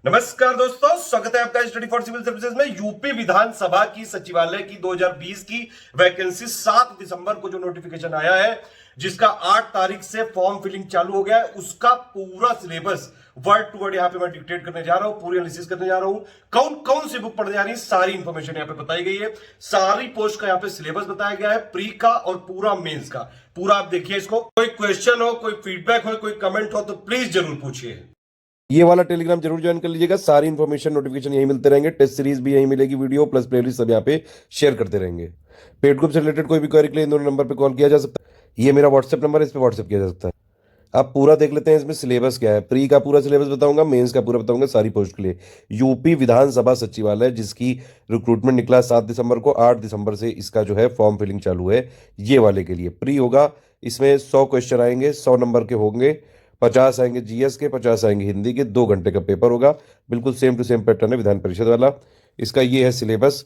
नमस्कार दोस्तों, स्वागत है आपका स्टडी फॉर सिविल सर्विसेज में। यूपी विधानसभा की सचिवालय की 2020 की वैकेंसी 7 दिसंबर को जो नोटिफिकेशन आया है, जिसका 8 तारीख से फॉर्म फिलिंग चालू हो गया है, उसका पूरा सिलेबस वर्ड टू वर्ड यहां पे मैं डिक्टेट करने जा रहा हूं, पूरी एनालिसिस करने जा रहा हूं। कौन कौन सी बुक पढ़ने जा रही है, सारी इंफॉर्मेशन यहां पे बताई गई है। सारी पोस्ट का यहां पे सिलेबस बताया गया है, प्री का और पूरा मेंस का। पूरा आप देखिए इसको। कोई क्वेश्चन हो, कोई फीडबैक हो, कोई कमेंट हो तो प्लीज जरूर पूछिए। ये वाला टेलीग्राम जरूर ज्वाइन कर लीजिएगा। सारी इन्फॉर्मेशन नोटिफिकेशन यहीं मिलते रहेंगे। टेस्ट सीरीज भी यहीं मिलेगी, वीडियो प्लस प्लेलिस्ट सब यहाँ पे शेयर करते रहेंगे। पेड ग्रुप से रिलेटेड कोई भी क्वेरी के लिए इन दोनों नंबर पे कॉल किया जा सकता है। ये मेरा व्हाट्सएप नंबर है, इस पे व्हाट्सएप किया जा सकता है। आप पूरा देख लेते हैं इसमें सिलेबस क्या है। प्री का पूरा सिलेबस बताऊंगा, मेंस का पूरा बताऊंगा, सारी पोस्ट के लिए। यूपी विधानसभा सचिवालय जिसकी रिक्रूटमेंट निकला 7 दिसंबर को, 8 दिसंबर से इसका जो है फॉर्म फिलिंग चालू है। ये वाले के लिए प्री होगा। इसमें 100 क्वेश्चन आएंगे, 100 नंबर के होंगे। 50 आएंगे जीएस के, 50 आएंगे हिंदी के। 2 घंटे का पेपर होगा। बिल्कुल सेम टू सेम पैटर्न है विधान परिषद वाला। इसका ये है सिलेबस।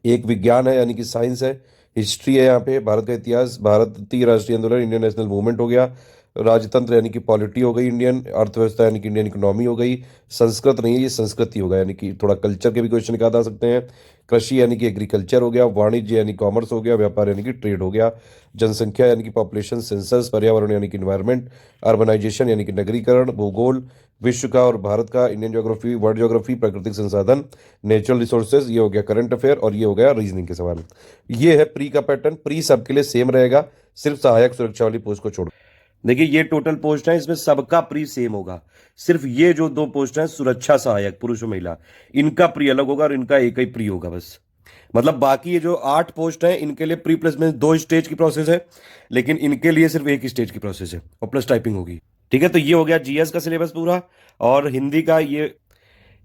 एक विज्ञान है यानी कि साइंस है। हिस्ट्री है यहाँ पे, भारत का इतिहास, भारतीय राष्ट्रीय आंदोलन, इंडियन नेशनल मूवमेंट हो गया। राजतंत्र यानी कि पॉलिटी हो गई इंडियन। अर्थव्यवस्था यानी कि इंडियन इकोनॉमी हो गई। संस्कृत नहीं है, ये संस्कृति होगा, यानी कि थोड़ा कल्चर के भी क्वेश्चन निकाल आ सकते हैं। कृषि यानी कि एग्रीकल्चर हो गया। वाणिज्य यानी कॉमर्स हो गया। व्यापार यानी कि ट्रेड हो गया। जनसंख्या यानी कि पॉपुलेशन सेंसस। पर्यावरण यानी कि इन्वायरमेंट। अर्बनाइजेशन यानी कि नगरीकरण। भूगोल विश्व का और भारत का, इंडियन ज्योग्राफी, वर्ल्ड ज्योग्राफी, प्राकृतिक संसाधन, नेचुरल रिसोर्सेज, ये हो गया करंट अफेयर, और ये हो गया रीजनिंग के सवाल। ये है प्री का पैटर्न। प्री सबके लिए सेम रहेगा, सिर्फ सहायक सुरक्षा वाली पोस्ट को छोड़। देखिए ये टोटल पोस्ट है, इसमें सबका प्री सेम होगा। सिर्फ ये जो 2 पोस्ट हैं, सुरक्षा सहायक पुरुष और महिला, इनका प्री अलग होगा और इनका एक ही प्री होगा बस। मतलब बाकी ये जो 8 पोस्ट हैं, इनके लिए प्री प्लस में 2 स्टेज की प्रोसेस है, लेकिन इनके लिए सिर्फ 1 स्टेज की प्रोसेस है और प्लस टाइपिंग होगी। ठीक है, तो ये हो गया जीएस का सिलेबस पूरा। और हिंदी का ये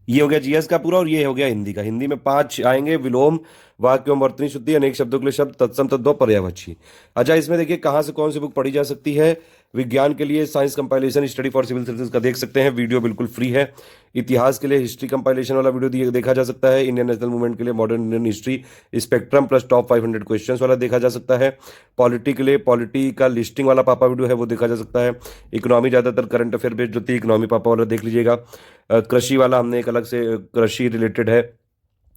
हो गया जीएस का पूरा, और ये हो गया हिंदी का। हिंदी में 5 आएंगे: विलोम, वाक्य एवं वर्तनी शुद्धि, अनेक शब्दों के लिए शब्द, तत्सम तद्भव, पर्यायवाची। अच्छा, इसमें देखिए कहाँ से कौन सी बुक पढ़ी जा सकती है। विज्ञान के लिए science compilation study for civil services का देख सकते हैं, वीडियो बिल्कुल फ्री है। इतिहास के लिए हिस्ट्री कंपाइलेशन वाला वीडियो देखा जा सकता है। इंडियन नेशनल मूवमेंट के लिए modern Indian history spectrum plus top 500 questions वाला देखा जा सकता है। पॉलिटी के लिए पॉलिटी का लिस्टिंग वाला पापा वीडियो है, वो देखा जा सकता है। इकोनॉमी ज़्यादातर करंट अफेयर बेस्ड होती है, इकोनॉमी पापा वाला देख लीजिएगा। कृषि वाला हमने एक अलग से, कृषि रिलेटेड है।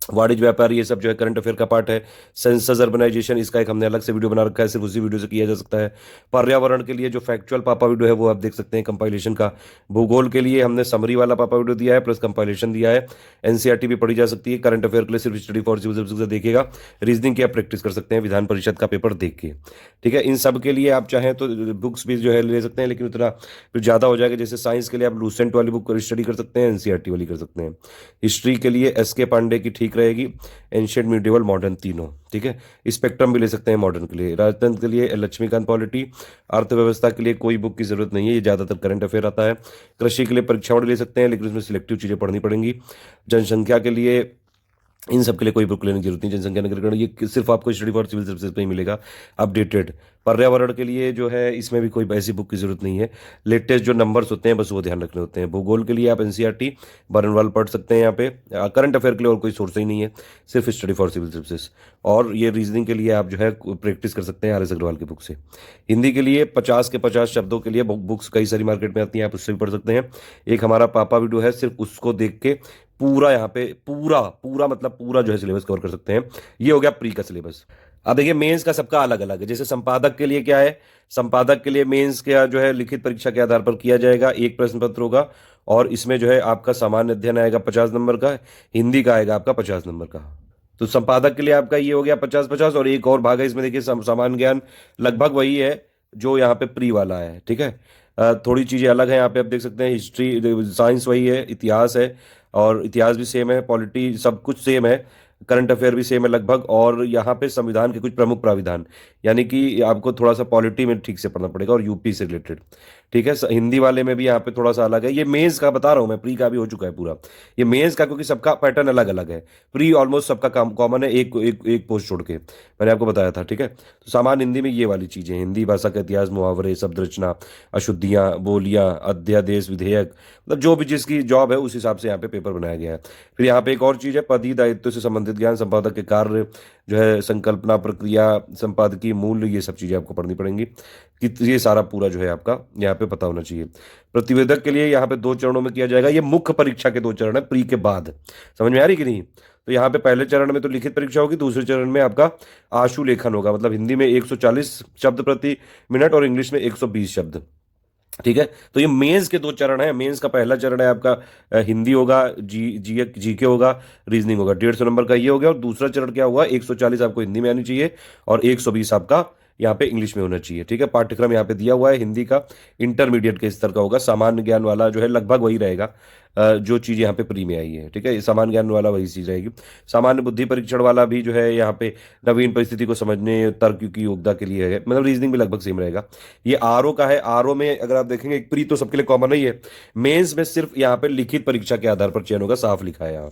वाणिज्य व्यापार ये सब जो है करंट अफेयर का पार्ट है। सेंसस अर्बनाइजेशन, इसका एक हमने अलग से वीडियो बना रखा है, सिर्फ उसी वीडियो से किया जा सकता है। पर्यावरण के लिए जो फैक्चुअल पापा वीडियो है वो आप देख सकते हैं कंपाइलेशन का। भूगोल के लिए हमने समरी वाला पापा वीडियो दिया है, प्लस कंपाइलेशन दिया है। एनसीईआरटी भी पढ़ी जा सकती है। करंट अफेयर के लिए सिर्फ स्टडी फॉर सिविल सर्विसेज देखिएगा। रीजनिंग की आप प्रैक्टिस कर सकते हैं विधान परिषद का पेपर देख के। ठीक है, इन सब के लिए आप चाहें तो बुक्स भी जो है ले सकते हैं, लेकिन उतना फिर ज़्यादा हो जाएगा। जैसे साइंस के लिए आप लूसेंट वाली बुक स्टडी कर सकते हैं, एनसीईआरटी वाली कर सकते हैं। हिस्ट्री के लिए एस के पांडे की ठीक रहेगी, एंशियंट, मिडिवल, मॉडर्न, तीनों। ठीक है, स्पेक्ट्रम भी ले सकते हैं मॉडर्न के लिए। राजतंत्र के लिए लक्ष्मीकांत पॉलिटी। अर्थव्यवस्था के लिए कोई बुक की जरूरत नहीं है, ये ज़्यादातर करंट अफेयर आता है। कृषि के लिए परीक्षावड़ी ले सकते हैं, लेकिन उसमें सिलेक्टिव चीज़ें पढ़नी पड़ेंगी। जनसंख्या के लिए इन सब के लिए कोई बुक लेने की जरूरत नहीं। जनसंख्या नगरीकरण ये सिर्फ आपको स्टडी फॉर सिविल सर्विसेज पे ही मिलेगा अपडेटेड। पर्यावरण के लिए जो है इसमें भी कोई ऐसी बुक की जरूरत नहीं है, लेटेस्ट जो नंबर्स होते हैं बस वो ध्यान रखने होते हैं। भूगोल के लिए आप एनसीईआरटी, बरनवाल पढ़ सकते हैं यहाँ पे। करंट अफेयर के लिए और कोई सोर्स ही नहीं है, सिर्फ स्टडी फॉर सिविल सर्विसेज। और ये रीजनिंग के लिए आप जो है प्रैक्टिस कर सकते हैं आर एस अग्रवाल की बुक से। हिंदी के लिए 50 के 50 शब्दों के लिए बुक्स कई सारी मार्केट में आती हैं, आप उससे भी पढ़ सकते हैं। एक हमारा पापा वीडियो है, सिर्फ उसको देख के पूरा यहाँ पे पूरा पूरा मतलब पूरा जो है सिलेबस कवर कर सकते हैं। ये हो गया प्री का सिलेबस। अब देखिए मेंस का सबका अलग अलग है। जैसे संपादक के लिए क्या है, संपादक के लिए मेंस का जो है लिखित परीक्षा के आधार पर किया जाएगा। एक प्रश्न पत्र होगा और इसमें जो है आपका सामान्य अध्ययन आएगा 50 नंबर का, हिंदी का आएगा आपका 50 नंबर का। तो संपादक के लिए आपका ये हो गया 50-50, और एक और भाग है इसमें देखिए सामान्य ज्ञान, लगभग वही है जो यहाँ पे प्री वाला है। ठीक है, थोड़ी चीज़ें अलग हैं यहाँ पे, आप देख सकते हैं। हिस्ट्री, साइंस वही है, इतिहास है, और इतिहास भी सेम है, पॉलिटी सब कुछ सेम है, करंट अफेयर भी सेम है लगभग। और यहाँ पे संविधान के कुछ प्रमुख प्राविधान, यानी कि आपको थोड़ा सा पॉलिटी में ठीक से पढ़ना पड़ेगा और यूपी से रिलेटेड। ठीक है, हिंदी वाले में भी यहाँ पे थोड़ा सा अलग है। ये मेंस का बता रहा हूँ मैं, प्री का भी हो चुका है पूरा। ये मेंस का क्योंकि सबका पैटर्न अलग अलग है। प्री ऑलमोस्ट सबका कॉमन है, एक पोस्ट छोड़ के, मैंने आपको बताया था। ठीक है, तो सामान्य हिंदी में ये वाली चीज़ें, हिंदी भाषा का इतिहास, मुहावरे, शब्द रचना, अशुद्धियाँ, बोलियाँ, अध्यादेश, विधेयक, मतलब जो भी जिसकी जॉब है उस हिसाब से यहाँ पे पेपर बनाया गया है। फिर यहाँ पे एक और चीज़ है, पद दायित्व से संबंधित ज्ञान, संपादक के कार्य जो है, संकल्पना प्रक्रिया, संपादकीय मूल्य, ये सब चीज़ें आपको पढ़नी पड़ेंगी। कि ये सारा पूरा जो है आपका यहाँ पे पता होना चाहिए। प्रतिवेदक के लिए यहाँ पे 2 चरणों में किया जाएगा। ये मुख्य परीक्षा के 2 चरण है प्री के बाद। समझ में आ रही कि नहीं? तो यहाँ पे पहले चरण में तो लिखित परीक्षा होगी, दूसरे चरण में आपका आशु लेखन होगा, मतलब हिंदी में 140 शब्द प्रति मिनट और इंग्लिश में 120 शब्द। ठीक है, तो ये मेंस के 2 चरण है। मेंस का पहला चरण है आपका हिंदी होगा, जीके होगा, रीजनिंग होगा, 150 नंबर का ये हो गया। और दूसरा चरण क्या हुआ, 140 आपको हिंदी में आनी चाहिए और 120 आपका यहाँ पे इंग्लिश में होना चाहिए। ठीक है, पाठ्यक्रम यहाँ पे दिया हुआ है, हिंदी का इंटरमीडिएट के स्तर का होगा। सामान्य ज्ञान वाला जो है लगभग वही रहेगा जो चीज़ यहाँ पे प्री में आई है। ठीक है, सामान्य ज्ञान वाला वही चीज़ रहेगी। सामान्य बुद्धि परीक्षण वाला भी जो है यहाँ पे नवीन परिस्थिति को समझने, तर्क की योग्यता के लिए है, मतलब रीजनिंग भी लगभग सेम रहेगा। ये आरओ का है। आरओ में अगर आप देखेंगे, एक प्री तो सबके लिए कॉमन ही है, मेंस में सिर्फ यहाँ पे लिखित परीक्षा के आधार पर चयन होगा, साफ लिखा है यहाँ,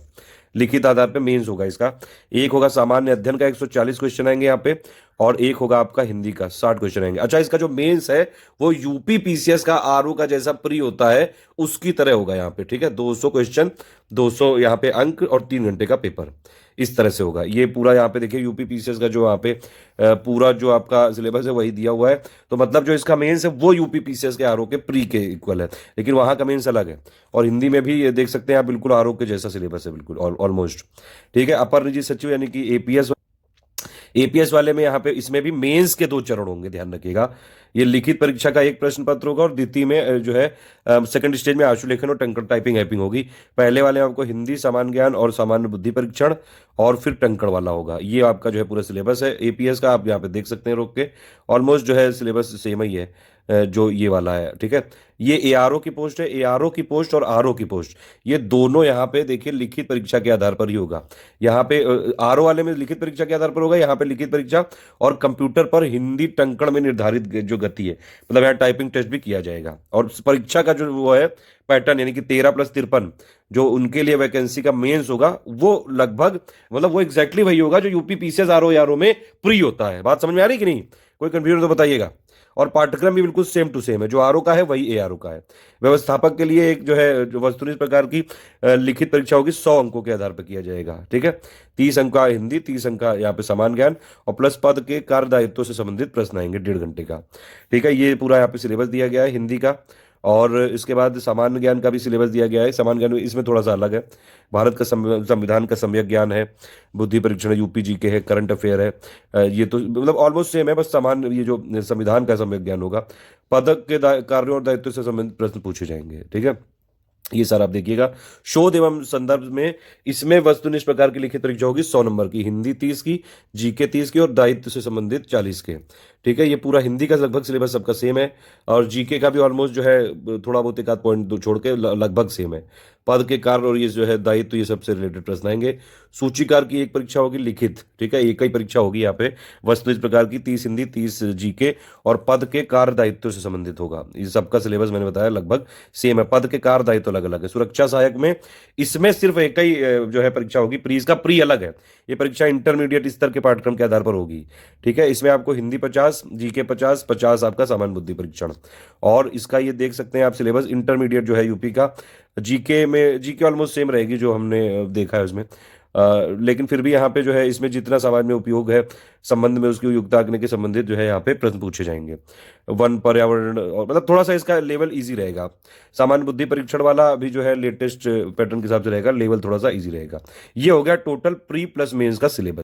लिखित आधार पे मेंस होगा इसका। एक होगा सामान्य अध्ययन का 140 क्वेश्चन आएंगे यहाँ पे, और एक होगा आपका हिंदी का 60 क्वेश्चन आएंगे। अच्छा, इसका जो मेंस है वो यूपी पीसीएस का आरओ का जैसा प्री होता है उसकी तरह होगा यहाँ पे। ठीक है, 200 क्वेश्चन, 200 यहाँ पे अंक और 3 घंटे का पेपर, इस तरह से होगा ये पूरा। यहाँ पे देखिए यूपी पीसीएस का जो यहाँ पे पूरा जो आपका सिलेबस है वही दिया हुआ है। तो मतलब जो इसका मेंस है वो यूपी पीसीएस के आरओ के प्री के इक्वल है, लेकिन वहाँ का मेंस अलग है। और हिंदी में भी ये देख सकते हैं आप, बिल्कुल आरओ के जैसा सिलेबस है, बिल्कुल ऑलमोस्ट। ठीक है, अपर निजी सचिव यानी कि एपीएस वाले में यहाँ पे इसमें भी मेंस के 2 चरण होंगे, ध्यान रखिएगा। ये लिखित परीक्षा का एक प्रश्न पत्र होगा और द्वितीय में जो है सेकंड स्टेज में आशुलेखन और टंकण टाइपिंग हैपिंग होगी। पहले वाले में आपको हिंदी, सामान्य ज्ञान और सामान्य बुद्धि परीक्षण, और फिर टंकण वाला होगा। ये आपका जो है पूरा सिलेबस है एपीएस का, आप यहाँ पे देख सकते हैं रोक के। ऑलमोस्ट जो है सिलेबस सेम ही है जो ये वाला है। ठीक है, ये एआरओ की पोस्ट है। एआरओ की पोस्ट और आरओ की पोस्ट, ये दोनों यहाँ पे देखिए लिखित परीक्षा के आधार पर ही होगा। यहाँ पे आरओ वाले में लिखित परीक्षा के आधार पर होगा, यहाँ पे लिखित परीक्षा और कंप्यूटर पर हिंदी टंकण में निर्धारित जो गति है, मतलब यहाँ टाइपिंग टेस्ट भी किया जाएगा। और परीक्षा का जो वो है पैटर्न, यानी कि 13+53 जो उनके लिए वैकेंसी का मेंस होगा, वो लगभग मतलब वो एग्जैक्टली वही होगा जो यूपी पीसीएस आरओ में प्री होता है। बात समझ में आ रही कि नहीं? कोई कंफ्यूजन तो बताइएगा। और पाठ्यक्रम भी बिल्कुल सेम टू सेम है, जो आरओ का है वही एआरओ का है। व्यवस्थापक के लिए एक जो है जो वस्तुनिष्ठ प्रकार की लिखित परीक्षा होगी, 100 अंकों के आधार पर किया जाएगा। ठीक है, 30 अंक का हिंदी, 30 अंक का यहाँ पे सामान्य ज्ञान, और प्लस पद के कार्य दायित्व से संबंधित प्रश्न आएंगे 1.5 घंटे का। ठीक है, ये पूरा यहाँ पे सिलेबस दिया गया है हिंदी का। और इसके बाद सामान्य ज्ञान का भी सिलेबस दिया गया है। सामान्य ज्ञान इसमें थोड़ा सा अलग है, भारत का संविधान का सम्यक ज्ञान है, बुद्धि परीक्षण यूपी जीके है, करंट अफेयर है। ये तो मतलब ऑलमोस्ट सेम है, बस सामान्य ये जो संविधान का सम्यक ज्ञान होगा। पदक के कार्यों और दायित्व से संबंधित प्रश्न पूछे जाएंगे। ठीक है, ये सारा आप देखिएगा। शोध एवं संदर्भ में इसमें वस्तुनिष्ठ प्रकार की लिखित परीक्षा होगी 100 नंबर की, हिंदी 30 की, जीके 30 की और दायित्व से संबंधित 40 के। ठीक है, ये पूरा हिंदी का लगभग सिलेबस सबका सेम है, और जीके का भी ऑलमोस्ट जो है थोड़ा बहुत एक आध पॉइंट छोड़ के लगभग सेम है। पद के कार्य और ये जो है दायित्व, ये सबसे रिलेटेड प्रश्न आएंगे। सूचीकार की एक परीक्षा होगी लिखित। ठीक है, एक ही परीक्षा होगी यहाँ पे वस्तुनिष्ठ प्रकार की, 30 हिंदी, 30 जीके, और पद के कार्य दायित्व से संबंधित होगा। ये सबका सिलेबस मैंने बताया लगभग सेम है। पद के कार्य दायित्व अलग अलग है। सुरक्षा सहायक में इसमें सिर्फ एक ही जो है परीक्षा होगी, प्री, इसका प्री अलग है। ये परीक्षा इंटरमीडिएट स्तर के पाठ्यक्रम के आधार पर होगी। ठीक है, इसमें आपको हिंदी 50, जीके 50, 50 आपका सामान्य बुद्धि परीक्षण। और इसका ये देख सकते हैं आप सिलेबस इंटरमीडिएट जो है यूपी का, जीके में जीके ऑलमोस्ट सेम रहेगी जो हमने देखा है उसमें। लेकिन फिर भी यहाँ पे जो है इसमें जितना समाज में उपयोग है संबंध में उसकी उपयोगिता आंकने के संबंधित जो है यहाँ पे प्रश्न पूछे जाएंगे। वन पर्यावरण, और मतलब थोड़ा सा इसका लेवल इजी रहेगा। सामान्य बुद्धि परीक्षण वाला भी जो है लेटेस्ट पैटर्न के हिसाब से रहेगा, लेवल थोड़ा सा इजी रहेगा। ये हो गया टोटल प्री प्लस मेंस का सिलेबस।